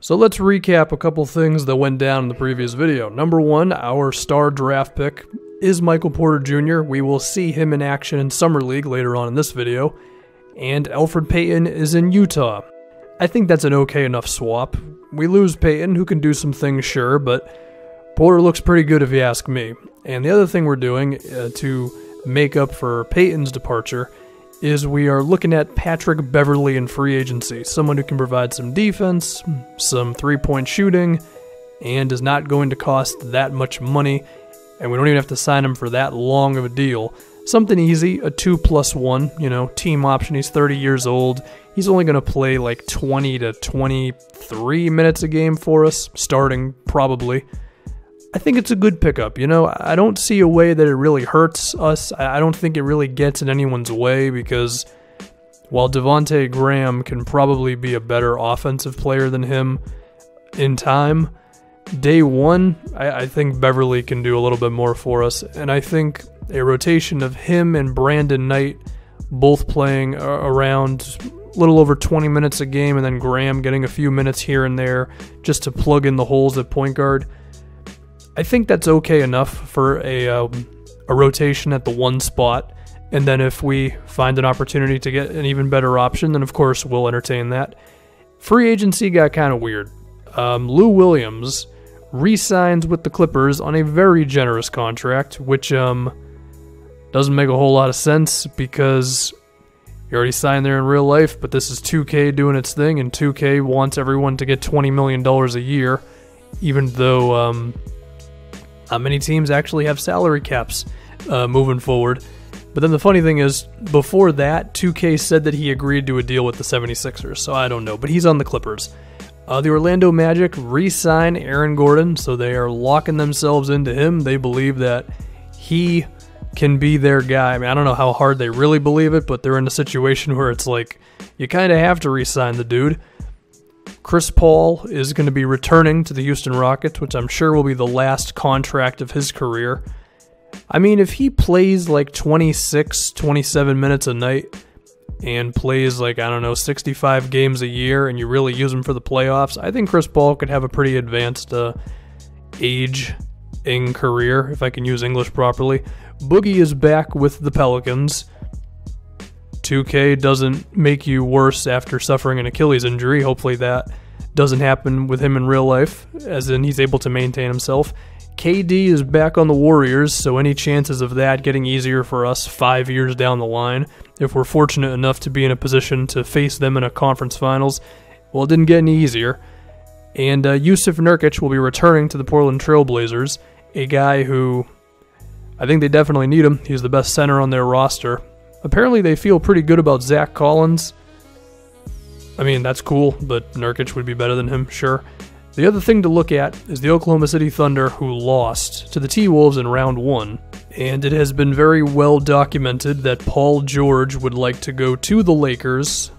So let's recap a couple things that went down in the previous video. Number one, our star draft pick is Michael Porter Jr. We will see him in action in Summer League later on in this video. And Elfrid Payton is in Utah. I think that's an okay enough swap. We lose Payton, who can do some things, sure, but Porter looks pretty good if you ask me. And the other thing we're doing to make up for Payton's departure is we are looking at Patrick Beverley in free agency, someone who can provide some defense, some three-point shooting, and is not going to cost that much money, and we don't even have to sign him for that long of a deal. Something easy, a 2+1, team option. He's 30 years old. He's only going to play like 20 to 23 minutes a game for us, starting probably. I think it's a good pickup, I don't see a way that it really hurts us. I don't think it really gets in anyone's way because while Devontae Graham can probably be a better offensive player than him in time, day one, I think Beverley can do a little bit more for us. And I think a rotation of him and Brandon Knight both playing around a little over 20 minutes a game and then Graham getting a few minutes here and there just to plug in the holes at point guard, I think that's okay enough for a rotation at the one spot. And then if we find an opportunity to get an even better option, then of course we'll entertain that. Free agency got kind of weird. Lou Williams re-signs with the Clippers on a very generous contract, which doesn't make a whole lot of sense because you already signed there in real life, but this is 2K doing its thing, and 2K wants everyone to get $20 million a year, even though not many teams actually have salary caps moving forward. But then the funny thing is, before that, 2K said that he agreed to a deal with the 76ers, so I don't know, but he's on the Clippers. The Orlando Magic re-sign Aaron Gordon, so they are locking themselves into him. They believe that he can be their guy. I mean, I don't know how hard they really believe it, but they're in a situation where it's like, you kind of have to re-sign the dude. Chris Paul is going to be returning to the Houston Rockets, which I'm sure will be the last contract of his career. I mean, if he plays like 26, 27 minutes a night and plays like, 65 games a year and you really use him for the playoffs, I think Chris Paul could have a pretty advanced age-ing career, if I can use English properly. Boogie is back with the Pelicans. 2K doesn't make you worse after suffering an Achilles injury. Hopefully that doesn't happen with him in real life, as in he's able to maintain himself. KD is back on the Warriors, so any chances of that getting easier for us 5 years down the line, if we're fortunate enough to be in a position to face them in a conference finals, well, it didn't get any easier. And Yusuf Nurkic will be returning to the Portland Trail Blazers, a guy who I think they definitely need him. He's the best center on their roster. Apparently they feel pretty good about Zach Collins. I mean, that's cool, but Nurkic would be better than him, sure. The other thing to look at is the Oklahoma City Thunder, who lost to the T-Wolves in round 1. And it has been very well documented that Paul George would like to go to the Lakers.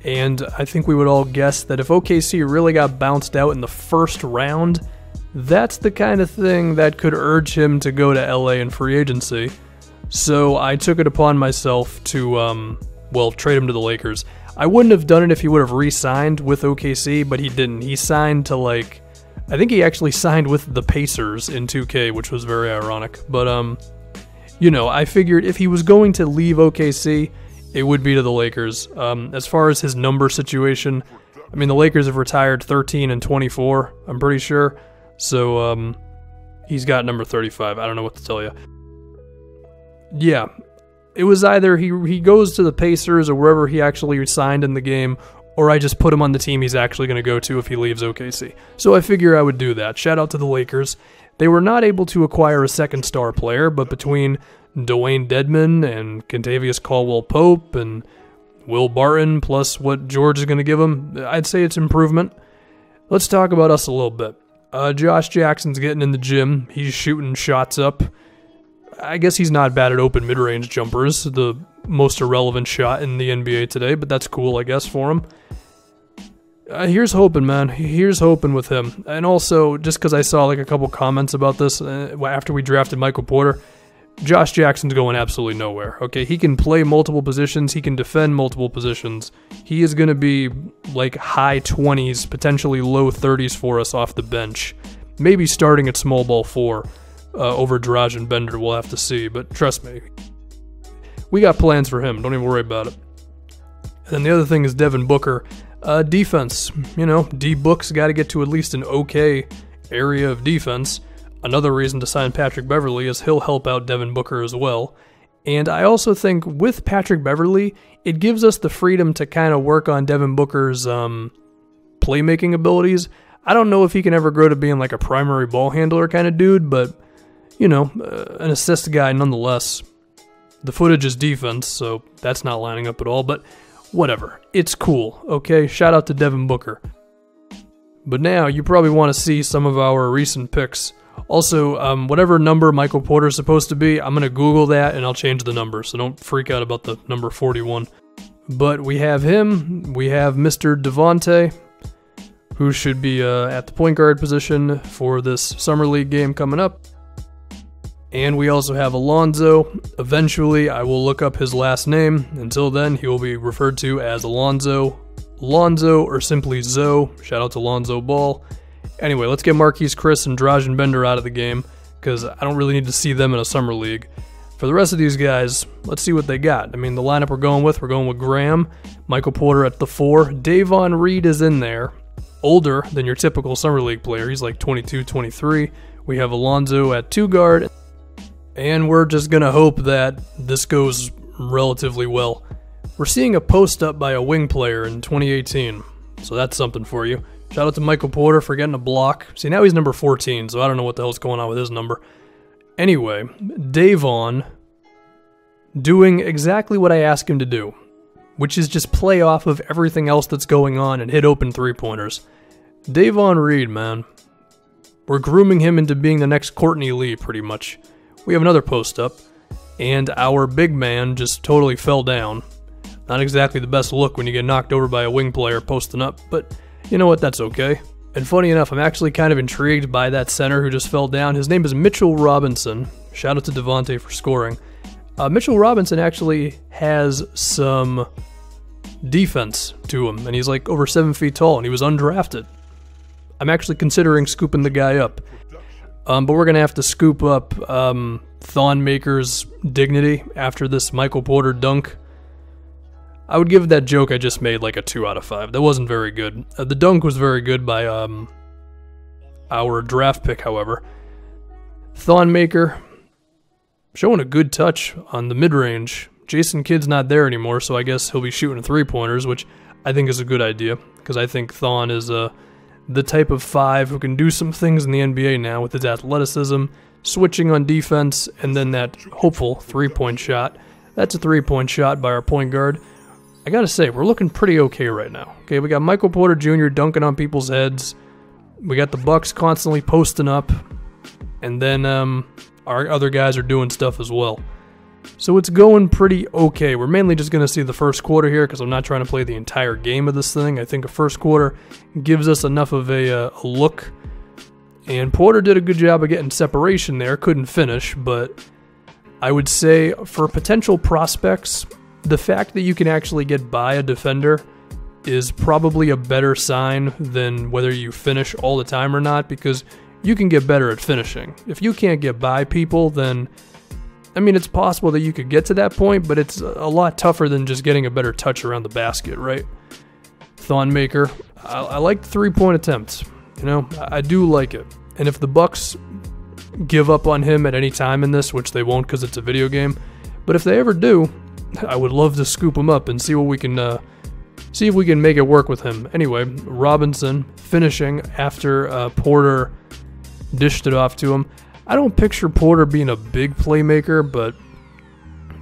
And I think we would all guess that if OKC really got bounced out in the first round, that's the kind of thing that could urge him to go to LA in free agency. So I took it upon myself to, trade him to the Lakers. I wouldn't have done it if he would have re-signed with OKC, but he didn't. He signed to, I think he actually signed with the Pacers in 2K, which was very ironic. But, I figured if he was going to leave OKC, it would be to the Lakers. As far as his number situation, I mean, the Lakers have retired 13 and 24, I'm pretty sure. So, he's got number 35. I don't know what to tell you. Yeah, it was either he goes to the Pacers or wherever he actually signed in the game, or I just put him on the team he's actually going to go to if he leaves OKC. So I figure I would do that. Shout out to the Lakers. They were not able to acquire a second star player, but between Dwayne Dedmon and Kentavious Caldwell-Pope and Will Barton, plus what George is going to give him, I'd say it's improvement. Let's talk about us a little bit. Josh Jackson's getting in the gym. He's shooting shots up. I guess he's not bad at open mid-range jumpers, the most irrelevant shot in the NBA today, but that's cool, I guess, for him. Here's hoping, man. Here's hoping with him. And also, just because I saw a couple comments about this after we drafted Michael Porter, Josh Jackson's going absolutely nowhere, okay? He can play multiple positions. He can defend multiple positions. He is going to be like high 20s, potentially low 30s for us off the bench. Maybe starting at small ball 4 over Dragan Bender, we'll have to see. But trust me, we got plans for him. Don't even worry about it. And then the other thing is Devin Booker. Defense, D-Book's got to get to at least an okay area of defense. Another reason to sign Patrick Beverley is he'll help out Devin Booker as well. And I also think with Patrick Beverley, it gives us the freedom to kind of work on Devin Booker's playmaking abilities. I don't know if he can ever grow to being like a primary ball handler kind of dude, but, an assist guy nonetheless. The footage is defense, so that's not lining up at all, but whatever. It's cool, okay? Shout out to Devin Booker. But now, you probably want to see some of our recent picks. Also, whatever number Michael Porter's supposed to be, I'm going to Google that and I'll change the number, so don't freak out about the number 41. But we have him, we have Mr. Devontae, who should be at the point guard position for this Summer League game coming up. And we also have Alonzo. Eventually, I will look up his last name. Until then, he will be referred to as Alonzo, or simply Zoe. Shout out to Lonzo Ball. Anyway, let's get Marquise Chris and Dragan Bender out of the game, because I don't really need to see them in a Summer League. For the rest of these guys, let's see what they got. I mean, the lineup we're going with Graham, Michael Porter at the 4. Davon Reed is in there. Older than your typical Summer League player. He's like 22, 23. We have Alonzo at 2 guard. And we're just going to hope that this goes relatively well. We're seeing a post up by a wing player in 2018. So that's something for you. Shout out to Michael Porter for getting a block. See, now he's number 14, so I don't know what the hell's going on with his number. Anyway, Davon doing exactly what I asked him to do, which is just play off of everything else that's going on and hit open three-pointers. Davon Reed, man. We're grooming him into being the next Courtney Lee, pretty much. We have another post-up, and our big man just totally fell down. Not exactly the best look when you get knocked over by a wing player posting up, but you know what, that's okay. And funny enough, I'm actually kind of intrigued by that center who just fell down. His name is Mitchell Robinson. Shout out to Devontae for scoring. Mitchell Robinson actually has some defense to him, and he's like over 7 feet tall, and he was undrafted. I'm actually considering scooping the guy up. But we're going to have to scoop up Thonmaker's dignity after this Michael Porter dunk. I would give that joke I just made like a 2 out of 5. That wasn't very good. The dunk was very good by our draft pick, however. Thonmaker showing a good touch on the mid-range. Jason Kidd's not there anymore, so I guess he'll be shooting three-pointers, which I think is a good idea, because I think Thon is the type of 5 who can do some things in the NBA now with his athleticism, switching on defense, and then that hopeful three-point shot. That's a three-point shot by our point guard. I gotta say, we're looking pretty okay right now. Okay, we got Michael Porter Jr. dunking on people's heads. We got the Bucks constantly posting up. And then our other guys are doing stuff as well. So it's going pretty okay. We're mainly just going to see the first quarter here because I'm not trying to play the entire game of this thing. I think a first quarter gives us enough of a look. And Porter did a good job of getting separation there. Couldn't finish, but I would say for potential prospects, the fact that you can actually get by a defender is probably a better sign than whether you finish all the time or not, because you can get better at finishing. If you can't get by people, then I mean, it's possible that you could get to that point, but it's a lot tougher than just getting a better touch around the basket, right? Thonmaker, I like the three-point attempts. You know, I do like it. And if the Bucks give up on him at any time in this, which they won't because it's a video game, but if they ever do, I would love to scoop him up and see what we can, see if we can make it work with him. Anyway, Robinson finishing after Porter dished it off to him. I don't picture Porter being a big playmaker, but,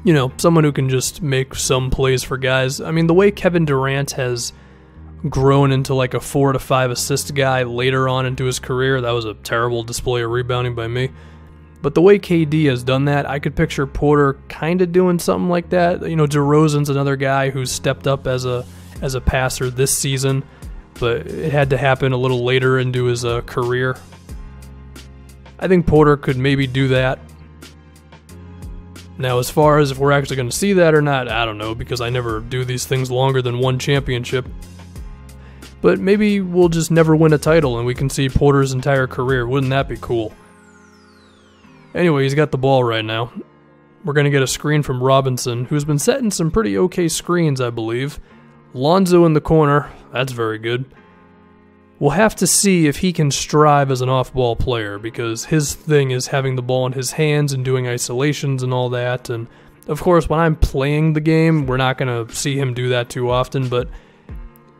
you know, someone who can just make some plays for guys. I mean, the way Kevin Durant has grown into like a 4 to 5 assist guy later on into his career, that was a terrible display of rebounding by me. But the way KD has done that, I could picture Porter kind of doing something like that. You know, DeRozan's another guy who's stepped up as a passer this season, but it had to happen a little later into his career. I think Porter could maybe do that. Now, as far as if we're actually going to see that or not, I don't know, because I never do these things longer than one championship. But maybe we'll just never win a title and we can see Porter's entire career. Wouldn't that be cool? Anyway, he's got the ball right now. We're going to get a screen from Robinson, who's been setting some pretty okay screens, I believe. Lonzo in the corner. That's very good. We'll have to see if he can strive as an off-ball player, because his thing is having the ball in his hands and doing isolations and all that. And of course, when I'm playing the game, we're not going to see him do that too often. But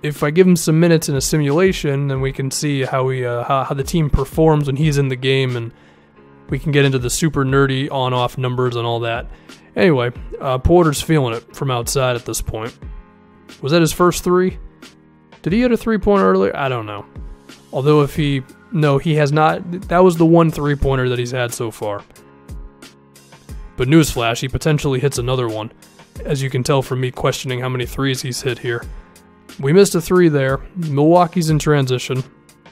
if I give him some minutes in a simulation, then we can see how the team performs when he's in the game, and we can get into the super nerdy on-off numbers and all that. Anyway, Porter's feeling it from outside at this point. Was that his first three? Did he hit a three-pointer earlier? I don't know. Although no, he has not. That was the one three-pointer that he's had so far. But newsflash, he potentially hits another one, as you can tell from me questioning how many threes he's hit here. We missed a three there. Milwaukee's in transition.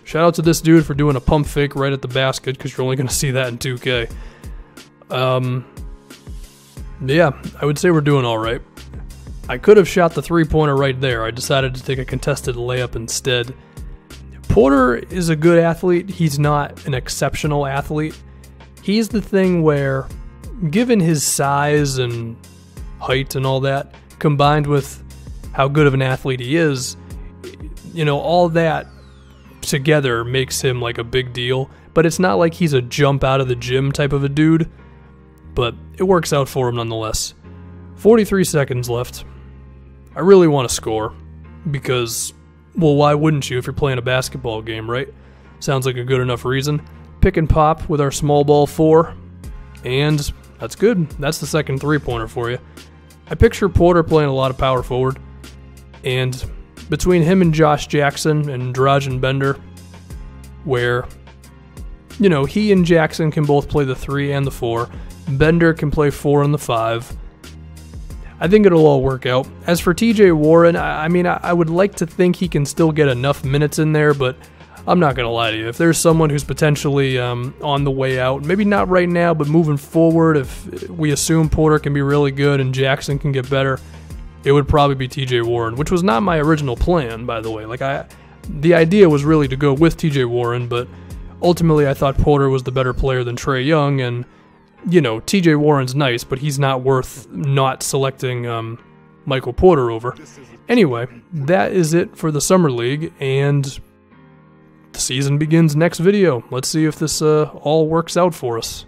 Shout out to this dude for doing a pump fake right at the basket, because you're only going to see that in 2K. Yeah, I would say we're doing all right. I could have shot the three-pointer right there. I decided to take a contested layup instead. Porter is a good athlete. He's not an exceptional athlete. He's the thing where, given his size and height and all that, combined with how good of an athlete he is, all that together makes him like a big deal. But it's not like he's a jump out of the gym type of a dude. But it works out for him nonetheless. 43 seconds left. I really want to score because, well, why wouldn't you if you're playing a basketball game, right? Sounds like a good enough reason. Pick and pop with our small ball 4, and that's good. That's the second three-pointer for you. I picture Porter playing a lot of power forward, and between him and Josh Jackson and Dragan Bender, where, he and Jackson can both play the 3 and the 4. Bender can play 4 and the 5. I think it'll all work out. As for TJ Warren, I would like to think he can still get enough minutes in there, but I'm not going to lie to you. If there's someone who's potentially on the way out, maybe not right now, but moving forward, if we assume Porter can be really good and Jackson can get better, it would probably be TJ Warren, which was not my original plan, by the way. The idea was really to go with TJ Warren, but ultimately I thought Porter was the better player than Trae Young, and TJ Warren's nice, but he's not worth not selecting Michael Porter over. Anyway, that is it for the Summer League, and the season begins next video. Let's see if this all works out for us.